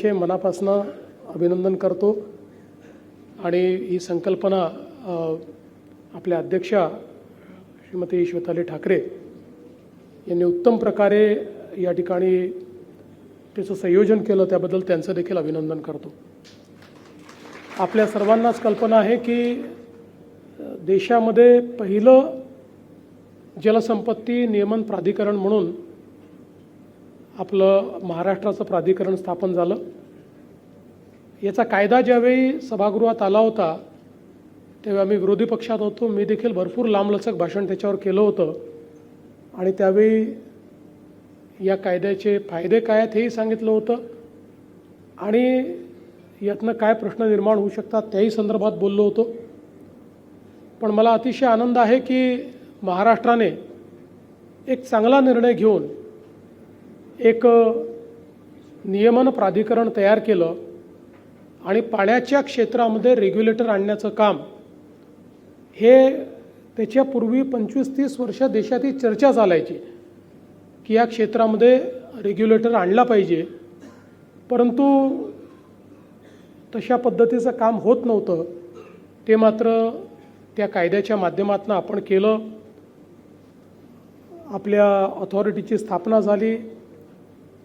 अतिशय मनापासून अभिनंदन करतो आणि ही संकल्पना आपल्या अध्यक्षा श्रीमती श्वेताली ठाकरे यांनी उत्तम प्रकारे या ठिकाणी त्याचं संयोजन केलं, त्याबद्दल त्यांचं देखील अभिनंदन करतो। आपल्या सर्वांनाच कल्पना आहे की देशामध्ये पहिलं जलसंपत्ती नियमन प्राधिकरण म्हणून आपलं महाराष्ट्राचं प्राधिकरण स्थापन झालं। याचा कायदा ज्यावेळी सभागृहात आला होता तेव्हा आम्ही विरोधी पक्षात होतो, मी देखील भरपूर लांबलचक भाषण त्याच्यावर केलं होतं आणि त्यावेळी या कायद्याचे फायदे काय आहेत हेही सांगितलं होतं आणि यातनं काय प्रश्न निर्माण होऊ शकतात त्याही संदर्भात बोललो होतो। पण मला अतिशय आनंद आहे की महाराष्ट्राने एक चांगला निर्णय घेऊन एक नियमन प्राधिकरण तयार केलं आणि पाण्याच्या क्षेत्रामध्ये रेग्युलेटर आणण्याचं काम हे त्याच्यापूर्वी 25-30 वर्ष देशात ही चर्चा चालायची की या क्षेत्रामध्ये रेग्युलेटर आणला पाहिजे, परंतु तशा पद्धतीचं काम होत नव्हतं। ते मात्र त्या कायद्याच्या माध्यमातून आपण केलं। आपल्या अथॉरिटीची स्थापना झाली,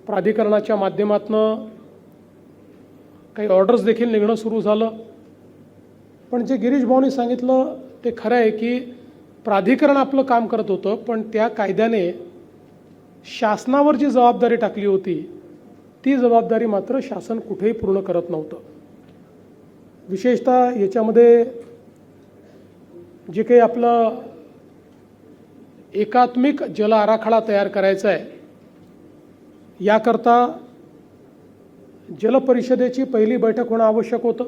प्राधिकरणाच्या माध्यमातून काही ऑर्डर्स देखील निघणं सुरू झालं। पण जे गिरीश भाऊंनी सांगितलं ते खरं आहे की प्राधिकरण आपलं काम करत होतं, पण त्या कायद्याने शासनावर जी जबाबदारी टाकली होती ती जबाबदारी मात्र शासन कुठेही पूर्ण करत नव्हतं। विशेषतः याच्यामध्ये जे काही आपलं एकात्मिक जल आराखडा तयार करायचा आहे, याकरता जलपरिषदेची पहिली बैठक होणं आवश्यक होतं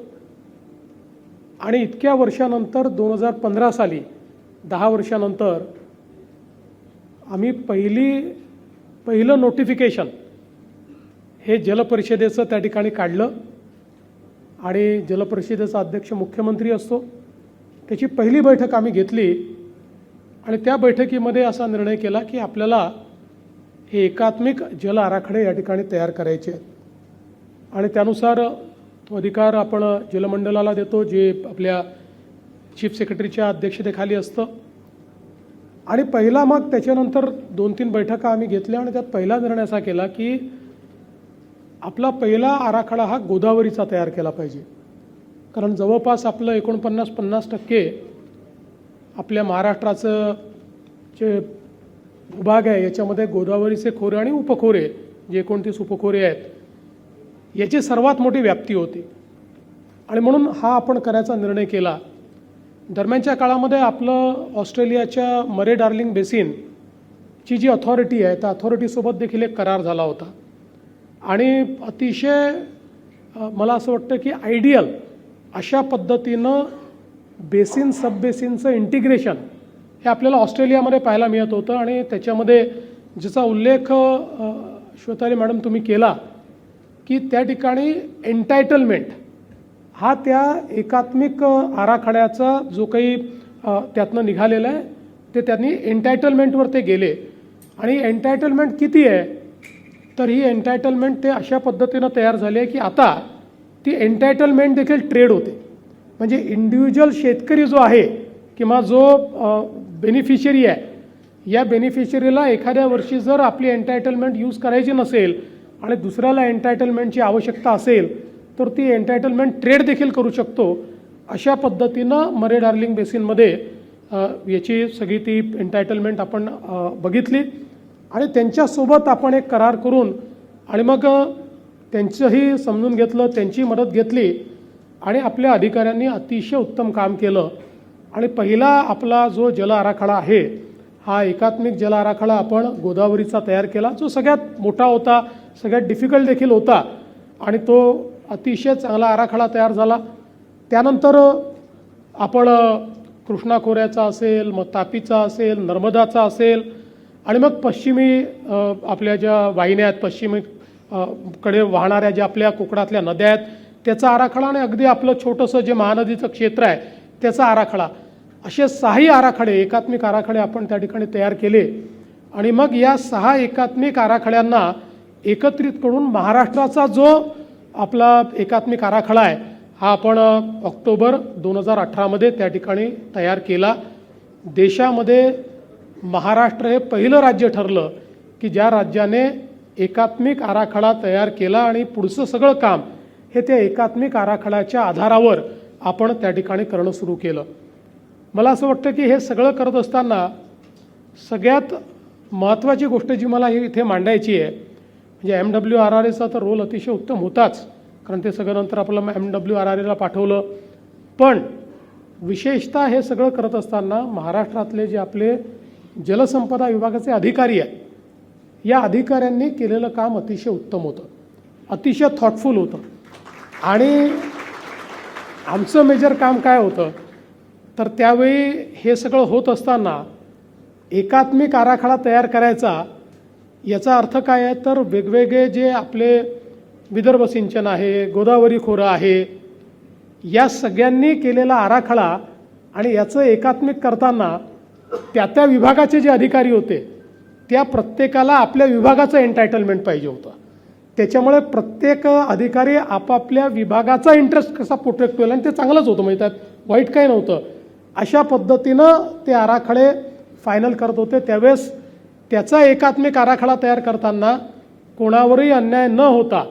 आणि इतक्या वर्षानंतर 2015 साली 10 वर्षानंतर आम्ही पहिलं नोटिफिकेशन हे जलपरिषदेचं त्या ठिकाणी काढलं आणि जलपरिषदेचा अध्यक्ष मुख्यमंत्री असतो। त्याची पहिली बैठक आम्ही घेतली आणि त्या बैठकीमध्ये असा निर्णय केला की आपल्याला हे एकात्मिक जल आराखडे या ठिकाणी तयार करायचे आहेत आणि त्यानुसार तो अधिकार आपण जलमंडळाला देतो, जे आपल्या चीफ सेक्रेटरीच्या अध्यक्षतेखाली असतं। आणि पहिला मग त्याच्यानंतर 2-3 बैठका आम्ही घेतल्या आणि त्यात पहिला निर्णय असा केला की आपला पहिला आराखडा हा गोदावरीचा तयार केला पाहिजे, कारण जवळपास आपलं 49-50% आपल्या महाराष्ट्राचं जे भूभाग आहे याच्यामध्ये गोदावरीचे खोरे आणि उपखोरे, जे 29 उपखोरे आहेत, याची सर्वात मोठी व्याप्ती होती आणि म्हणून हा आपण करायचा निर्णय केला। दरम्यानच्या काळामध्ये आपलं ऑस्ट्रेलियाच्या मरे डार्लिंग बेसिनची जी अथॉरिटी आहे त्या अथॉरिटीसोबत देखील एक करार झाला होता आणि अतिशय मला असं वाटतं की आयडियल अशा पद्धतीनं बेसिन सब बेसिनचं इंटिग्रेशन हे आपल्याला ऑस्ट्रेलियामध्ये पाहायला मिळत होतं आणि त्याच्यामध्ये ज्याचा उल्लेख श्वेताली मॅडम तुम्ही केला की त्या ठिकाणी एन्टायटलमेंट हा त्या एकात्मिक आराखड्याचा जो काही त्यातनं निघालेला आहे ते त्यांनी एन्टायटलमेंटवर ते गेले आणि एन्टायटलमेंट किती आहे तर ही एन्टायटलमेंट ते अशा पद्धतीनं तयार झाली आहे की आता ती एन्टायटलमेंट देखील ट्रेड होते। म्हणजे इंडिव्हिज्युअल शेतकरी जो आहे किंवा जो बेनिफिशरी आहे, या बेनिफिशरीला एखाद्या वर्षी जर आपली एन्टायटलमेंट यूज करायची नसेल आणि दुसऱ्याला एन्टायटलमेंटची आवश्यकता असेल तर ती एन्टायटलमेंट ट्रेड देखील करू शकतो। अशा पद्धतीनं मरे डार्लिंग बेसिनमध्ये याची सगळी ती एन्टायटलमेंट आपण बघितली आणि त्यांच्यासोबत आपण एक करार करून आणि मग त्यांचंही समजून घेतलं, त्यांची मदत घेतली आणि आपल्या अधिकाऱ्यांनी अतिशय उत्तम काम केलं आणि पहिला आपला जो जल आराखडा आहे हा एकात्मिक जल आराखडा आपण गोदावरीचा तयार केला, जो सगळ्यात मोठा होता, सगळ्यात डिफिकल्ट देखील होता आणि तो अतिशय चांगला आराखडा तयार झाला। त्यानंतर आपण कृष्णा खोऱ्याचा असेल, मग तापीचा असेल, नर्मदाचा असेल आणि मग पश्चिमी आपल्या ज्या वाहिन्या आहेत, पश्चिमी कडे वाहणाऱ्या ज्या आपल्या कोकणातल्या नद्या आहेत त्याचा आराखडा आणि अगदी आपलं छोटंसं जे महानदीचं क्षेत्र आहे त्याचा आराखडा, असे 6 आराखडे एकात्मिक आराखडे आपण त्या ठिकाणी तयार केले आणि मग या 6 एकात्मिक आराखड्यांना एकत्रित करून महाराष्ट्राचा जो आपला एकात्मिक आराखडा आहे हा आपण ऑक्टोबर 2018मध्ये त्या ठिकाणी तयार केला. देशामध्ये महाराष्ट्र हे पहिलं राज्य ठरलं की ज्या राज्याने एकात्मिक आराखडा तयार केला आणि पुढचं सगळं काम हे त्या एकात्मिक आराखड्याच्या आधारावर आपण त्या ठिकाणी करणं सुरू केलं. मला असं वाटतं की हे सगळं करत असताना सगळ्यात महत्त्वाची गोष्ट जी मला इथे मांडायची आहे म्हणजे MWRRAचा तर रोल अतिशय उत्तम होताच, कारण ते सगळं नंतर आपल्याला MWRRAला पाठवलं. पण विशेषतः हे सगळं करत असताना महाराष्ट्रातले जे आपले जलसंपदा विभागाचे अधिकारी आहेत, या अधिकाऱ्यांनी केलेलं काम अतिशय उत्तम होतं, अतिशय थॉटफुल होतं. आणि आमचं मेजर काम काय होतं तर त्यावेळी हे सगळं होत असताना एकात्मिक आराखडा तयार करायचा. याचा अर्थ काय आहे तर वेगवेगळे जे आपले विदर्भ सिंचन आहे, गोदावरी खोरं आहे, या सगळ्यांनी केलेला आराखडा आणि याचं एकात्मिक करताना त्या विभागाचे जे अधिकारी होते त्या प्रत्येकाला आपल्या विभागाचं एन्टायटलमेंट पाहिजे होतं. त्याच्यामुळे प्रत्येक अधिकारी आपापल्या विभागाचा इंटरेस्ट कसा प्रोटेक्ट होईल आणि ते चांगलंच होतं, म्हणजे त्यात वाईट काही नव्हतं. अशा पद्धतीनं ते आराखडे फायनल करत होते. त्यावेळेस त्याचा एकात्मिक आराखडा तयार करताना कोणावरही अन्याय न होता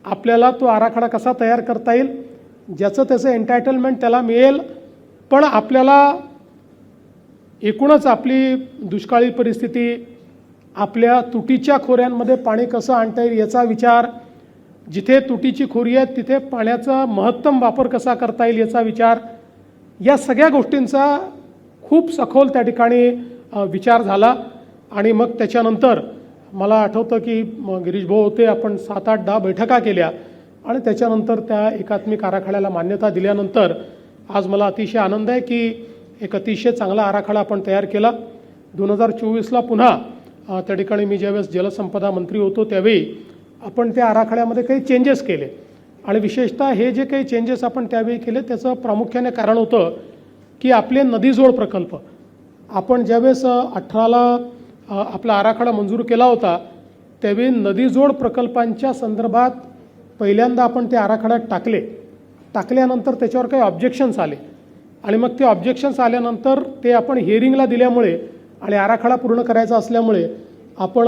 आपल्याला तो आराखडा कसा तयार करता येईल, ज्याचं त्याचं एन्टायटलमेंट त्याला मिळेल, पण आपल्याला एकूणच आपली दुष्काळी परिस्थिती, आपल्या तुटीच्या खोऱ्यांमध्ये पाणी कसं आणता येईल याचा विचार, जिथे तुटीची खोरी आहे तिथे पाण्याचा महत्तम वापर कसा करता येईल याचा विचार, या सगळ्या गोष्टींचा खूप सखोल त्या ठिकाणी विचार झाला. आणि मग त्याच्यानंतर मला आठवतं की गिरीश भाऊ होते, आपण 7-8-10 बैठका केल्या आणि त्याच्यानंतर त्या एकात्मिक आराखड्याला मान्यता दिल्यानंतर आज मला अतिशय आनंद आहे की एक अतिशय चांगला आराखडा आपण तयार केला. 2024ला पुन्हा त्या ठिकाणी मी ज्यावेळेस जलसंपदा मंत्री होतो त्यावेळी आपण त्या आराखड्यामध्ये काही चेंजेस केले आणि विशेषतः हे जे काही चेंजेस आपण त्यावेळी केले त्याचं प्रामुख्याने कारण होतं की आपले नदीजोड प्रकल्प आपण ज्यावेळेस 18ला आपला आराखडा मंजूर केला होता त्यावेळी नदीजोड प्रकल्पांच्या संदर्भात पहिल्यांदा आपण ते आराखड्यात टाकल्यानंतर त्याच्यावर काही ऑब्जेक्शन्स आले आणि मग ते ऑब्जेक्शन्स आल्यानंतर ते आपण हिअरिंगला दिल्यामुळे आणि आराखडा पूर्ण करायचा असल्यामुळे आपण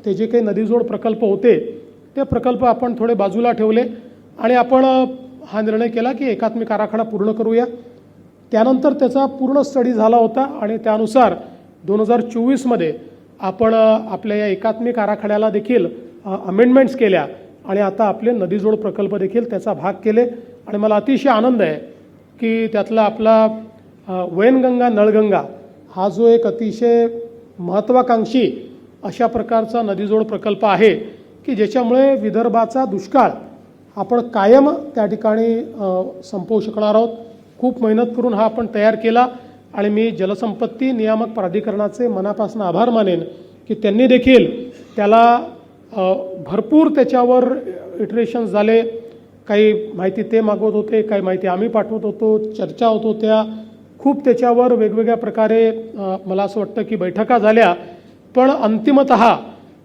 ते जे काही नदीजोड प्रकल्प होते ते प्रकल्प आपण थोडे बाजूला ठेवले आणि आपण हा निर्णय केला की एकात्मिक आराखडा पूर्ण करूया. त्यानंतर त्याचा पूर्ण स्टडी झाला होता आणि त्यानुसार 2024मध्ये आपण आपल्या या एकात्मिक आराखड्याला देखील अमेंडमेंट्स केल्या आणि आता आपले नदीजोड प्रकल्प देखील त्याचा भाग केले. आणि मला अतिशय आनंद आहे की त्यातला आपला वैनगंगा नळगंगा हा जो एक अतिशय महत्त्वाकांक्षी अशा प्रकारचा नदीजोड प्रकल्प आहे की ज्याच्यामुळे विदर्भाचा दुष्काळ आपण कायम त्या ठिकाणी संपवू शकणार आहोत. खूप मेहनत करून हा आपण तयार केला आणि मी जलसंपत्ती नियामक प्राधिकरणाचे मनापासून आभार मानेन की त्यांनी देखील त्याला भरपूर त्याच्यावर इटरेशन्स झाले. काही माहिती ते मागवत होते, काही माहिती आम्ही पाठवत होतो, चर्चा होत होत्या, खूप त्याच्यावर वेगवेगळ्या प्रकारे मला असं वाटतं की बैठका झाल्या. पण अंतिमतः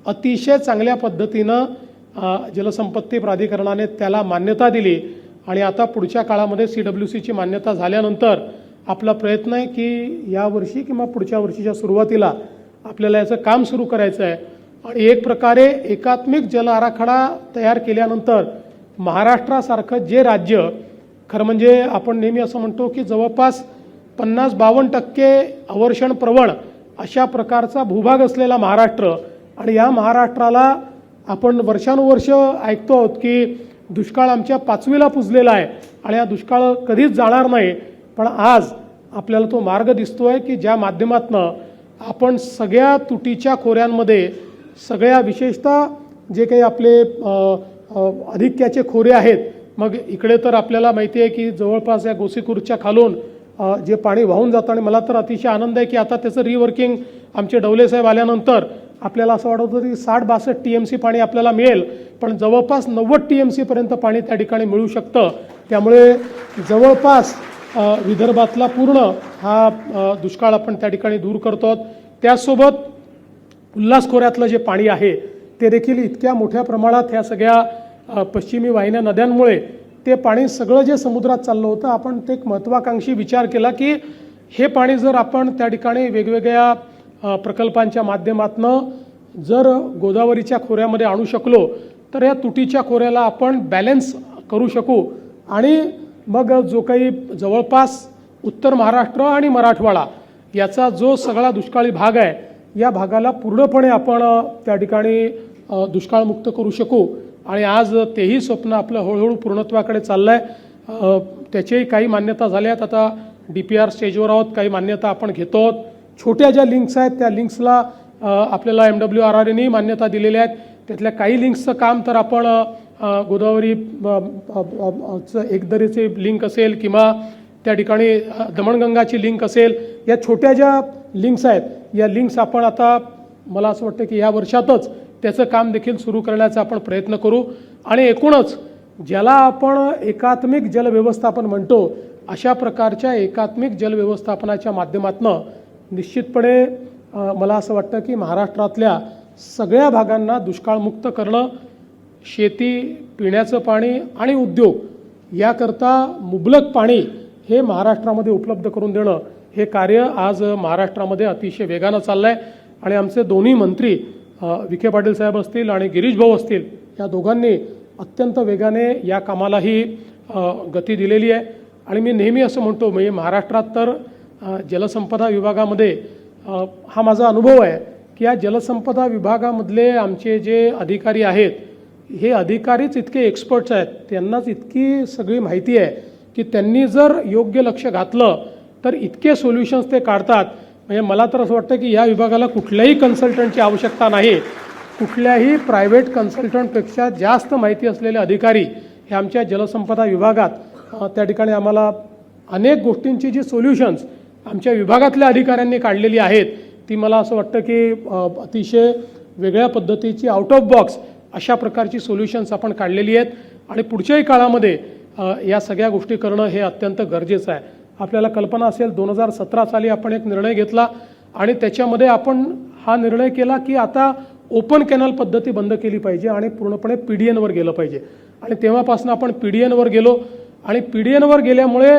अतिशय चांगल्या पद्धतीनं जलसंपत्ती प्राधिकरणाने त्याला मान्यता दिली आणि आता पुढच्या काळामध्ये CWCची मान्यता झाल्यानंतर आपला प्रयत्न आहे की यावर्षी किंवा पुढच्या वर्षीच्या सुरुवातीला आपल्याला याचं काम सुरू करायचं आहे. आणि एक प्रकारे एकात्मिक जल आराखडा तयार केल्यानंतर महाराष्ट्रासारखं जे राज्य, खरं म्हणजे आपण नेहमी असं म्हणतो की जवळपास 50-52% अवर्षण प्रवण अशा प्रकारचा भूभाग असलेला महाराष्ट्र आणि या महाराष्ट्राला आपण वर्षानुवर्ष ऐकतो आहोत की दुष्काळ आमच्या 5वीला पुजलेला आहे आणि हा दुष्काळ कधीच जाणार नाही. पण आज आपल्याला तो मार्ग दिसतो आहे की ज्या माध्यमातनं आपण सगळ्या तुटीच्या खोऱ्यांमध्ये सगळ्या विशेषतः जे काही आपले अधिक्याचे खोरे आहेत, मग इकडे तर आपल्याला माहिती आहे की जवळपास या गोसीखुर्दच्या खालून जे पाणी वाहून जातं आणि मला तर अतिशय आनंद आहे की आता त्याचं रिवर्किंग आमचे डवले साहेब आल्यानंतर आपल्याला असं वाटत होतं की 60-62 TMC पाणी आपल्याला मिळेल, पण जवळपास 90 TMC पर्यंत पाणी त्या ठिकाणी मिळू शकतं. त्यामुळे जवळपास विदर्भातला पूर्ण हा दुष्काळ आपण त्या ठिकाणी दूर करतो. त्याचसोबत उल्हास खोऱ्यातलं जे पाणी आहे ते देखील इतक्या मोठ्या प्रमाणात ह्या सगळ्या पश्चिमी वाहिन्या नद्यांमुळे ते पाणी सगळं जे समुद्रात चाललं होतं, आपण ते एक महत्त्वाकांक्षी विचार केला की हे पाणी जर आपण त्या ठिकाणी वेगवेगळ्या प्रकल्पांच्या माध्यमातून जर गोदावरीच्या खोऱ्यामध्ये आणू शकलो तर या तुटीच्या खोऱ्याला आपण बॅलन्स करू शकू आणि मग जो काही जवळपास उत्तर महाराष्ट्र आणि मराठवाडा याचा जो सगळा दुष्काळी भाग आहे, या भागाला पूर्णपणे आपण त्या ठिकाणी दुष्काळमुक्त करू शकू. आणि आज तेही स्वप्न आपलं हळूहळू पूर्णत्वाकडे चाललं आहे. त्याच्याही काही मान्यता झाल्या आहेत. आता DPR स्टेजवर आहोत, काही मान्यता आपण घेतो आहोत. छोट्या ज्या लिंक्स आहेत त्या लिंक्सला आपल्याला MWRRने मान्यता दिलेल्या आहेत. त्यातल्या काही लिंक्सचं काम तर आपण गोदावरी एकदरीचे लिंक असेल किंवा त्या ठिकाणी दमणगंगाची लिंक असेल, या छोट्या ज्या लिंक्स आहेत या लिंक्स आपण आता मला असं वाटतं की या वर्षातच त्याचं काम देखील सुरू करण्याचा आपण प्रयत्न करू. आणि एकूणच ज्याला आपण एकात्मिक जल व्यवस्थापन म्हणतो, अशा प्रकारच्या एकात्मिक जल व्यवस्थापनाच्या माध्यमातून निश्चितपणे मला असं वाटतं की महाराष्ट्रातल्या सगळ्या भागांना दुष्काळमुक्त करणं, शेती, पिण्याचं पाणी आणि उद्योग याकरता मुबलक पाणी हे महाराष्ट्रामध्ये उपलब्ध करून देणं, हे कार्य आज महाराष्ट्रामध्ये अतिशय वेगानं चाललं आहे. आणि आमचे दोन्ही मंत्री विखे पाटील साहेब असतील आणि गिरीश भाऊ असतील, या दोघांनी अत्यंत वेगाने या कामालाही गती दिलेली आहे. आणि मी नेहमी असं म्हणतो, म्हणजे महाराष्ट्रात तर जलसंपदा विभागामध्ये हा माझा अनुभव आहे की या जलसंपदा विभागामधले आमचे जे अधिकारी आहेत, हे अधिकारीच इतके एक्सपर्ट्स आहेत, त्यांनाच इतकी सगळी माहिती आहे की त्यांनी जर योग्य लक्ष घातलं तर इतके सोल्युशन्स ते काढतात. म्हणजे मला तर असं वाटतं की या विभागाला कुठल्याही कन्सल्टंटची आवश्यकता नाही. कुठल्याही प्रायव्हेट कन्सल्टंटपेक्षा जास्त माहिती असलेले अधिकारी हे आमच्या जलसंपदा विभागात त्या ठिकाणी आम्हाला अनेक गोष्टींची जी सोल्युशन्स आमच्या विभागातल्या अधिकाऱ्यांनी काढलेली आहेत, ती मला असं वाटतं की अतिशय वेगळ्या पद्धतीची आउट ऑफ बॉक्स अशा प्रकारची सोल्युशन्स आपण काढलेली आहेत. आणि पुढच्याही काळामध्ये या सगळ्या गोष्टी करणं हे अत्यंत गरजेचं आहे. आपल्याला कल्पना असेल 2017 साली आपण एक निर्णय घेतला आणि त्याच्यामध्ये आपण हा निर्णय केला की आता ओपन कॅनल पद्धती बंद केली पाहिजे आणि पूर्णपणे PDNवर गेलं पाहिजे. आणि तेव्हापासून आपण PDNवर गेलो आणि PDNवर गेल्यामुळे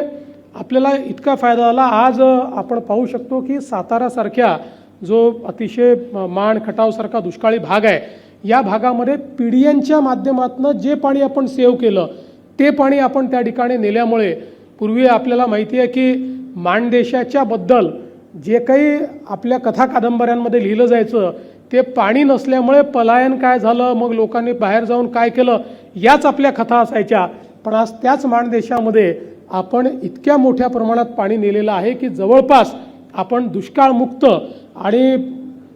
आपल्याला इतका फायदा झाला. आज आपण पाहू शकतो की सातारासारख्या जो अतिशय माण खटावसारखा दुष्काळी भाग आहे, या भागामध्ये PDNच्या माध्यमातून जे पाणी आपण सेव्ह केलं ते पाणी आपण त्या ठिकाणी नेल्यामुळे, पूर्वी आपल्याला माहिती आहे की माणदेशाच्या बद्दल जे काही आपल्या कथा कादंबऱ्यांमध्ये लिहिलं जायचं ते पाणी नसल्यामुळे पलायन काय झालं, मग लोकांनी बाहेर जाऊन काय केलं, याच आपल्या कथा असायच्या. पण आज त्याच माणदेशामध्ये आपण इतक्या मोठ्या प्रमाणात पाणी नेलेलं आहे की जवळपास आपण दुष्काळमुक्त आणि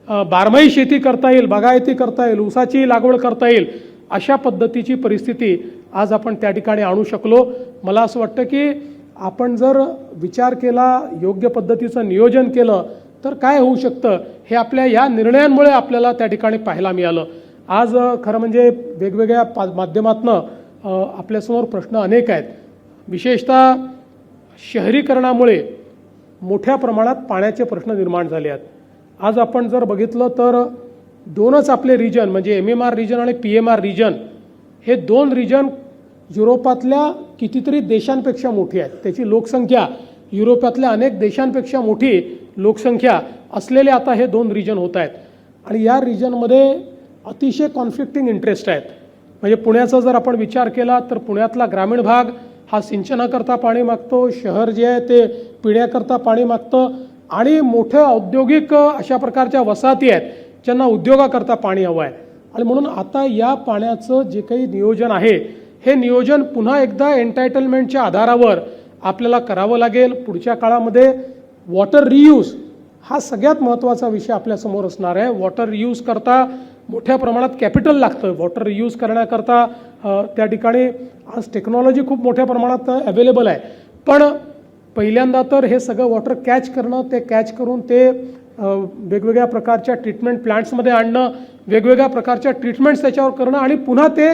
बारमाही शेती करता येईल, बागायती करता येईल, ऊसाची लागवड करता येईल, अशा पद्धतीची परिस्थिती आज आपण त्या ठिकाणी आणू शकलो. मला असं वाटतं की आपण जर विचार केला, योग्य पद्धतीचं नियोजन केलं तर काय होऊ शकतं हे आपल्या या निर्णयांमुळे आपल्याला त्या ठिकाणी पाहायला मिळालं. आज खरं म्हणजे वेगवेगळ्या माध्यमातून आपल्यासमोर प्रश्न अनेक आहेत. विशेषतः शहरीकरणामुळे मोठ्या प्रमाणात पाण्याचे प्रश्न निर्माण झाले आहेत. आज आपण जर बघितलं तर दोनच आपले रिजन म्हणजे MMR रिजन आणि PMR रिजन, हे दोन रिजन युरोपातल्या कितीतरी देशांपेक्षा मोठी आहेत. त्याची लोकसंख्या युरोपातल्या अनेक देशांपेक्षा मोठी लोकसंख्या असलेले आता हे दोन रिजन होत आहेत. आणि या रिजनमध्ये अतिशय कॉन्फ्लिक्टिंग इंटरेस्ट आहेत. म्हणजे पुण्याचा जर आपण विचार केला तर पुण्यातला ग्रामीण भाग हा सिंचनाकरता पाणी मागतो, शहर जे आहे ते पिण्याकरता पाणी मागतं, आणि मोठ्या औद्योगिक अशा प्रकारच्या वसाहती आहेत ज्यांना उद्योगाकरता पाणी हवं आहे. आणि म्हणून आता या पाण्याचं जे काही नियोजन आहे, हे नियोजन पुन्हा एकदा एन्टायटलमेंटच्या आधारावर आपल्याला करावं लागेल. पुढच्या काळामध्ये वॉटर रियूज हा सगळ्यात महत्त्वाचा विषय आपल्यासमोर असणार आहे. वॉटर रियूज करता मोठ्या प्रमाणात कॅपिटल लागतं. वॉटर रियूज करण्याकरता त्या ठिकाणी आज टेक्नॉलॉजी खूप मोठ्या प्रमाणात अवेलेबल आहे. पण पहिल्यांदा तर हे सगळं वॉटर कॅच करणं, ते कॅच करून ते वेगवेगळ्या प्रकारच्या ट्रीटमेंट प्लांट्समध्ये आणणं, वेगवेगळ्या प्रकारच्या ट्रीटमेंट्स त्याच्यावर करणं आणि पुन्हा ते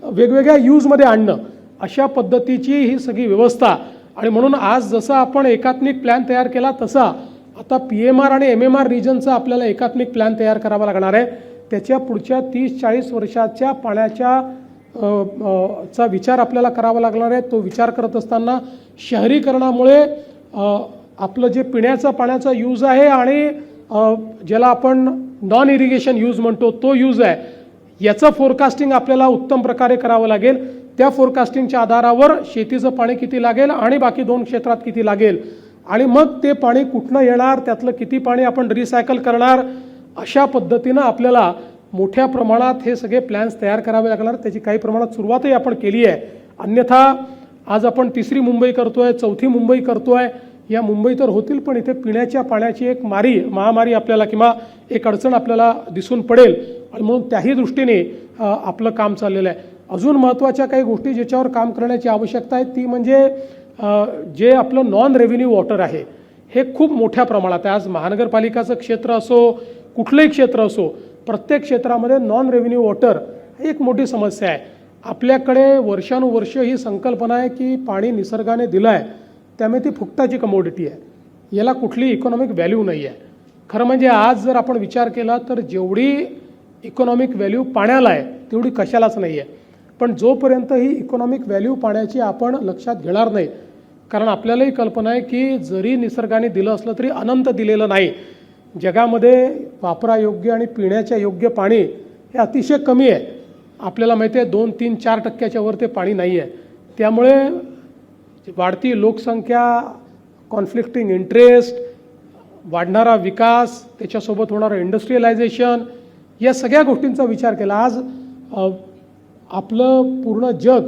वेगवेगळ्या यूजमध्ये आणणं, अशा पद्धतीची ही सगळी व्यवस्था. आणि म्हणून आज जसं आपण एकात्मिक प्लॅन तयार केला तसा आता PMR आणि MMR रिजनचा आपल्याला एकात्मिक प्लॅन तयार करावा लागणार आहे. त्याच्या पुढच्या 30-40 वर्षाच्या पाण्याच्या चा विचार आपल्याला करावा लागणार आहे. तो विचार करत असताना शहरीकरणामुळे आपलं जे पिण्याचं पाण्याचा यूज आहे आणि ज्याला आपण नॉन इरिगेशन यूज म्हणतो तो यूज आहे, याचं फोरकास्टिंग आपल्याला उत्तम प्रकारे करावं लागेल. त्या फोरकास्टिंगच्या आधारावर शेतीचं पाणी किती लागेल आणि बाकी 2 क्षेत्रात किती लागेल आणि मग ते पाणी कुठनं येणार, त्यातलं किती पाणी आपण रिसायकल करणार, अशा पद्धतीनं आपल्याला मोठ्या प्रमाणात हे सगळे प्लॅन्स तयार करावे लागणार. त्याची काही प्रमाणात सुरुवातही आपण केली आहे. अन्यथा आज आपण 3री मुंबई करतोय, 4थी मुंबई करतोय. या मुंबई तर होतील, पण इथे पिण्याच्या पाण्याची एक महामारी आपल्याला किंवा एक अडचण आपल्याला दिसून पडेल आणि म्हणून त्याही दृष्टीने आपलं काम चाललेलं आहे. अजून महत्त्वाच्या काही गोष्टी ज्याच्यावर काम करण्याची आवश्यकता आहे ती म्हणजे जे आपलं नॉन रेव्हेन्यू वॉटर आहे हे खूप मोठ्या प्रमाणात आहे. आज महानगरपालिकाचं क्षेत्र असो, कुठलंही क्षेत्र असो, प्रत्येक क्षेत्रामध्ये नॉन रेव्हेन्यू वॉटर ही एक मोठी समस्या आहे. आपल्याकडे वर्षानुवर्ष ही संकल्पना आहे की पाणी निसर्गाने दिलं आहे, त्यामुळे ती फुकटाची कमोडिटी आहे, याला कुठली इकॉनॉमिक व्हॅल्यू नाही आहे. खरं म्हणजे आज जर आपण विचार केला तर जेवढी इकॉनॉमिक व्हॅल्यू पाण्याला आहे तेवढी कशालाच नाही आहे. पण जोपर्यंत ही इकॉनॉमिक व्हॅल्यू पाण्याची आपण लक्षात घेणार नाही, कारण आपल्यालाही कल्पना आहे की जरी निसर्गाने दिलं असलं तरी अनंत दिलेलं नाही. जगामध्ये वापरायोग्य आणि पिण्याच्या योग्य पाणी हे अतिशय कमी आहे. आपल्याला माहिती आहे 2, 3, 4% वर ते पाणी नाही आहे. त्यामुळे वाढती लोकसंख्या, कॉन्फ्लिक्टिंग इंटरेस्ट, वाढणारा विकास, त्याच्यासोबत होणारं इंडस्ट्रियलायझेशन, या सगळ्या गोष्टींचा विचार केला. आज आपलं पूर्ण जग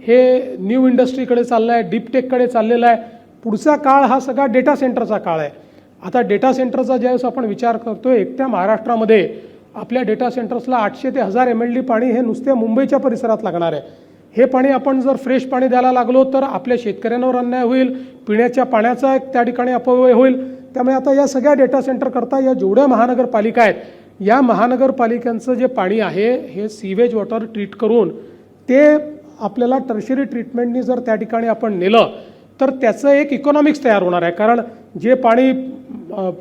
हे न्यू इंडस्ट्रीकडे चाललं आहे, डीप टेककडे चाललेलं आहे. पुढचा काळ हा सगळा डेटा सेंटरचा काळ आहे. आता डेटा सेंटरचा ज्यावेळेस आपण विचार करतोय, एकट्या महाराष्ट्रामध्ये आपल्या डेटा सेंटर्सला 800 ते 1000 MLD पाणी हे नुसत्या मुंबईच्या परिसरात लागणार आहे. हे पाणी आपण जर फ्रेश पाणी द्यायला लागलो तर आपल्या शेतकऱ्यांवर अन्याय होईल, पिण्याच्या पाण्याचा एक त्या ठिकाणी अपव्यय होईल. त्यामुळे आता या सगळ्या डेटा सेंटर करता या जेवढ्या महानगरपालिका आहेत, या महानगरपालिकांचं जे पाणी आहे हे सीवेज वॉटर ट्रीट करून ते आपल्याला टर्शरी ट्रीटमेंटनी जर त्या ठिकाणी आपण नेलं तर त्याचं एक इकॉनॉमिक्स तयार होणार आहे. कारण जे पाणी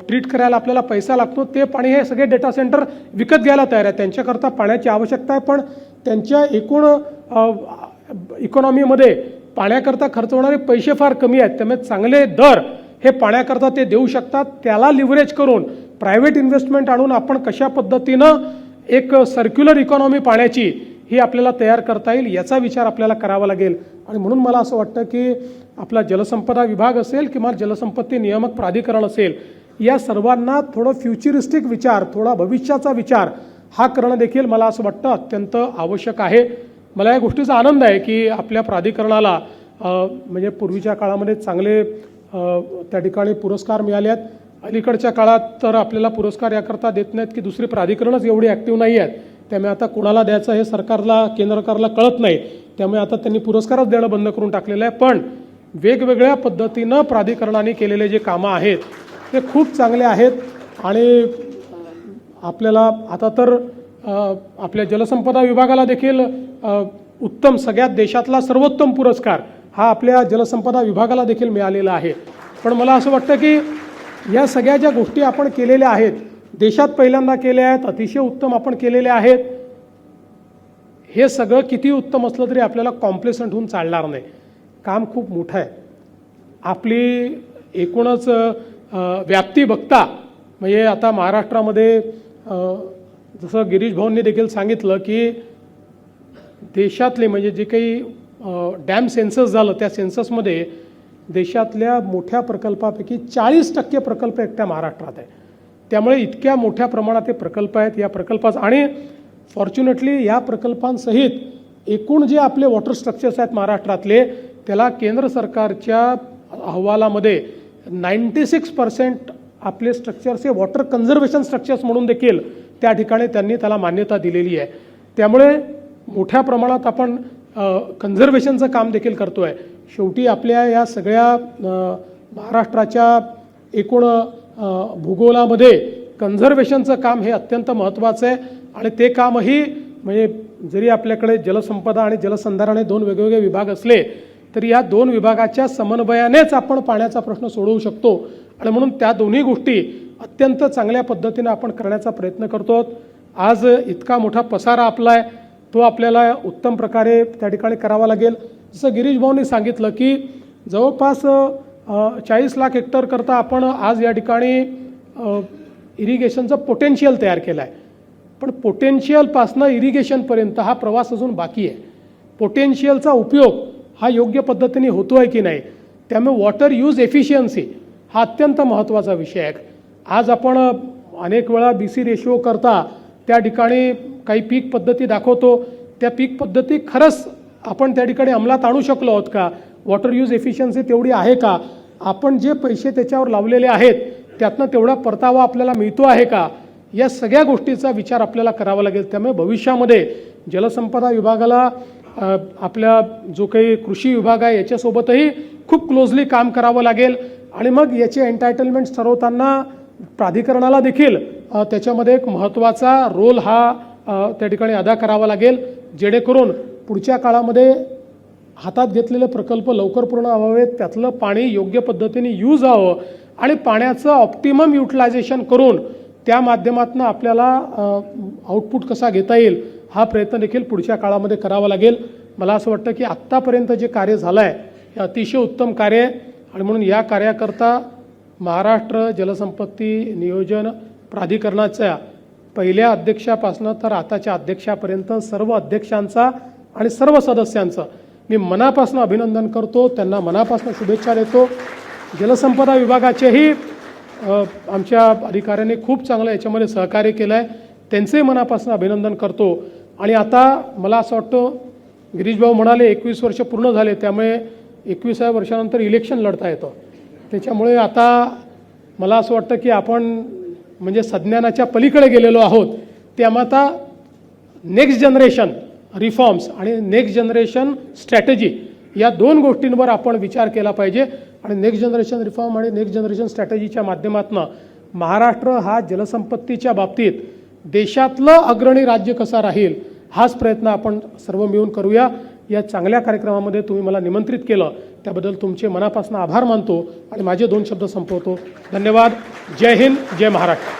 ट्रीट करायला आपल्याला पैसा लागतो ते पाणी हे सगळे डेटा सेंटर विकत घ्यायला तयार आहे. त्यांच्याकरता पाण्याची आवश्यकता आहे, पण त्यांच्या एकूण इकॉनॉमीमध्ये पाण्याकरता खर्च होणारे पैसे फार कमी आहेत. त्यामुळे चांगले दर हे पाण्याकरता ते देऊ शकतात. त्याला लिव्हरेज करून प्रायव्हेट इन्व्हेस्टमेंट आणून आपण कशा पद्धतीनं एक सर्क्युलर इकॉनॉमी पाण्याची ही आपल्याला तयार करता येईल याचा विचार आपल्याला करावा लागेल. आणि म्हणून मला असं वाटतं की आपला जलसंपदा विभाग असेल किंवा जलसंपत्ती नियामक प्राधिकरण असेल, या सर्वांना थोडं फ्युचरिस्टिक विचार, थोडा भविष्याचा विचार हा करणं देखील मला असं वाटतं अत्यंत आवश्यक आहे. मला या गोष्टीचा आनंद आहे की आपल्या प्राधिकरणाला म्हणजे पूर्वीच्या काळामध्ये चांगले त्या ठिकाणी पुरस्कार मिळाले आहेत. अलीकडच्या काळात तर आपल्याला पुरस्कार याकरता देत नाहीत की दुसरी प्राधिकरणच एवढी ॲक्टिव्ह नाही आहेत. त्यामुळे आता कोणाला द्यायचं हे सरकारला, केंद्र सरकारला कळत नाही. त्यामुळे आता त्यांनी पुरस्कारच देणं बंद करून टाकलेलं आहे. पण वेगवेगळ्या पद्धतीनं प्राधिकरणाने केलेले जे कामं आहेत ते खूप चांगले आहेत. आणि आपल्याला आता तर आपल्या जलसंपदा विभागाला देखील उत्तम, सगळ्यात देशातला सर्वोत्तम पुरस्कार हा आपल्या जलसंपदा विभागाला देखील मिळालेला आहे. पण मला असं वाटतं की या सगळ्या ज्या गोष्टी आपण केलेल्या आहेत, देशात पहिल्यांदा केल्या आहेत, अतिशय उत्तम आपण केलेले आहेत, हे सगळं किती उत्तम असलं तरी आपल्याला कॉम्प्लेसंट होऊन चालणार नाही. काम खूप मोठं आहे. आपली एकूणच व्याप्ती बघता म्हणजे आता महाराष्ट्रामध्ये जसं गिरीश भाऊंनी देखील सांगितलं की देशातले म्हणजे जे काही डॅम सेन्सस झालं त्या सेन्ससमध्ये देशातल्या मोठ्या प्रकल्पापैकी 40% प्रकल्प एकट्या महाराष्ट्रात आहे. त्यामुळे इतक्या मोठ्या प्रमाणात हे प्रकल्प आहेत. या प्रकल्पाचं आणि फॉर्च्युनेटली या प्रकल्पांसहित एकूण जे आपले वॉटर स्ट्रक्चर्स आहेत महाराष्ट्रातले, त्याला केंद्र सरकारच्या अहवालामध्ये 96% आपले स्ट्रक्चर्स हे वॉटर कन्झर्वेशन स्ट्रक्चर्स म्हणून देखील त्या ठिकाणी त्यांनी त्याला मान्यता दिलेली आहे. त्यामुळे मोठ्या प्रमाणात आपण कन्झर्वेशनचं काम देखील करतो आहे. शेवटी आपल्या या सगळ्या महाराष्ट्राच्या एकूण भूगोलामध्ये कन्झर्वेशनचं काम हे अत्यंत महत्त्वाचं आहे. आणि ते कामही म्हणजे जरी आपल्याकडे जलसंपदा आणि जलसंधारण हे 2 वेगवेगळे विभाग असले तरी या 2 विभागाच्या समन्वयानेच आपण पाण्याचा प्रश्न सोडवू शकतो. आणि म्हणून त्या दोन्ही गोष्टी अत्यंत चांगल्या पद्धतीने आपण करण्याचा प्रयत्न करतो. आज इतका मोठा पसारा आपला आहे तो आपल्याला उत्तम प्रकारे त्या ठिकाणी करावा लागेल. जसं गिरीश भाऊंनी सांगितलं की जवळपास 40 लाख हेक्टर करता आपण आज या ठिकाणी इरिगेशनचं पोटेन्शियल तयार केलं आहे. पण पोटेन्शियलपासनं इरिगेशनपर्यंत हा प्रवास अजून बाकी आहे. पोटेन्शियलचा उपयोग हा योग्य पद्धतीने होतो आहे की नाही, त्यामुळे वॉटर यूज एफिशियन्सी हा अत्यंत महत्त्वाचा विषय आहे. आज आपण अनेक वेळा BC रेशिओ करता त्या ठिकाणी काही पीक पद्धती दाखवतो. त्या पीक पद्धती खरंच आपण त्या ठिकाणी अंमलात आणू शकलो आहोत का? वॉटर यूज एफिशियन्सी तेवढी आहे का? आपण जे पैसे त्याच्यावर लावलेले आहेत त्यातनं तेवढा परतावा आपल्याला मिळतो आहे का? या सगळ्या गोष्टीचा विचार आपल्याला करावा लागेल. त्यामुळे भविष्यामध्ये जलसंपदा विभागाला आपल्या जो काही कृषी विभाग आहे याच्यासोबतही खूप क्लोजली काम करावं लागेल. आणि मग याचे एन्टायटलमेंट्स ठरवताना प्राधिकरणाला देखील त्याच्यामध्ये एक महत्त्वाचा रोल हा त्या ठिकाणी अदा करावा लागेल, जेणेकरून पुढच्या काळामध्ये हातात घेतलेले प्रकल्प लवकर पूर्ण व्हावेत, त्यातलं पाणी योग्य पद्धतीने यूज व्हावं आणि पाण्याचं ऑप्टिमम युटिलायझेशन करून त्या माध्यमातून आपल्याला आउटपुट कसा घेता येईल हा प्रयत्न देखील पुढच्या काळामध्ये करावा लागेल. मला असं वाटतं की आत्तापर्यंत जे कार्य झालं आहे हे अतिशय उत्तम कार्य आहे आणि म्हणून या कार्याकरता महाराष्ट्र जलसंपत्ती नियोजन प्राधिकरणाच्या पहिल्या अध्यक्षापासून तर आताच्या अध्यक्षापर्यंत सर्व अध्यक्षांचा आणि सर्व सदस्यांचं मी मनापासून अभिनंदन करतो, त्यांना मनापासून शुभेच्छा देतो. जलसंपदा विभागाचेही आमच्या अधिकाऱ्यांनी खूप चांगलं याच्यामध्ये सहकार्य केलं आहे, त्यांचंही मनापासून अभिनंदन करतो. आणि आता मला असं वाटतं गिरीश भाऊ म्हणाले 21 वर्ष पूर्ण झाले, त्यामुळे 21व्या वर्षानंतर इलेक्शन लढता येतं. त्याच्यामुळे आता मला असं वाटतं की आपण म्हणजे संज्ञानाच्या पलीकडे गेलेलो आहोत. त्यामुळे आता नेक्स्ट जनरेशन रिफॉर्म्स आणि नेक्स्ट जनरेशन स्ट्रॅटेजी या दोन गोष्टींवर आपण विचार केला पाहिजे. आणि नेक्स्ट जनरेशन रिफॉर्म आणि नेक्स्ट जनरेशन स्ट्रॅटेजीच्या माध्यमातून महाराष्ट्र हा जलसंपत्तीच्या बाबतीत देशातलं अग्रणी राज्य कसा राहील हाच प्रयत्न आपण सर्व मिळून करूया. या चांगल्या कार्यक्रमामध्ये तुम्ही मला निमंत्रित केलं त्याबद्दल तुमचे मनापासून आभार मानतो आणि माझे 2 शब्द संपवतो. धन्यवाद. जय हिंद, जय महाराष्ट्र.